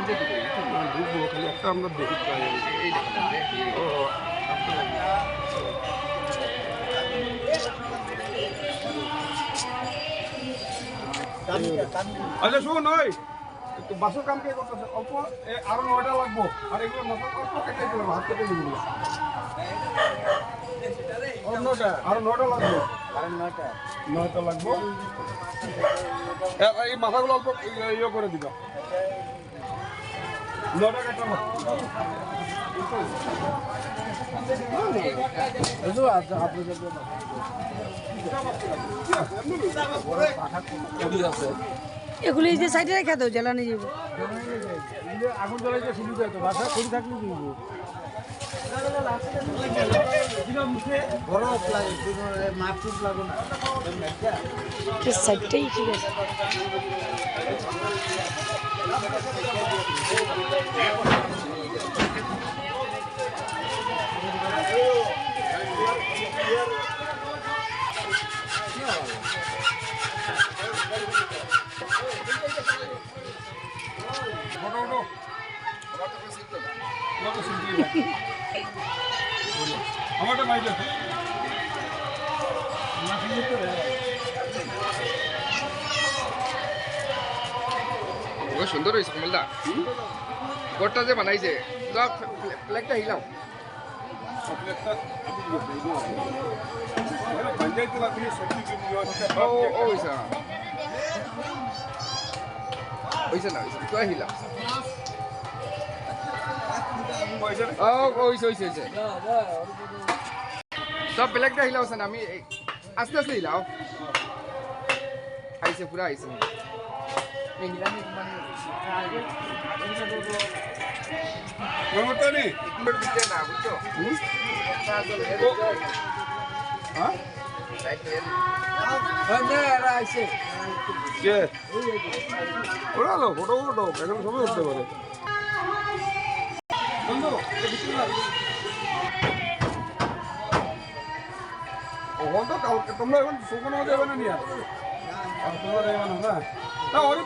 ঢুকবো খালি একটা আমরা দেখি আচ্ছা শোন ওই একটু বাসের কাম কে করতেছে অল্প আরো 9টা লাগবো আর এগুলো মশলা অল্প কেটে দিলাম হাত কেটে দিবো আরো 9টা লাগবে নয়টা লাগবো এই মাথাগুলো অল্প ইয়ে করে দিবা 9টা কেটে এগুলি যে সাইডে রেখে দাও জ্বালানি যাবো আগুন জ্বালাইতে সুবিধা হতো বাসা খড়ি থাকলে দিব সাইডটাই ঠিক আছে আমারটা মাইলে সুন্দর হয়েছে কমলদা ঘরটা যে বানাইছে ফ্ল্যাগটা হিলাও হয়েছে না তো হিলাম সব ব্ল্যাকটা হিলাও না আমি আস্তে আস্তে হিলাও আইসে পুরা আইসে না বুঝছো ওড়ালো ফটো ফটো এখন সবাই উঠতে পারে তোমরা এখন শুকনো যাবে না নিয়ে তোমরা যাবে না ওরই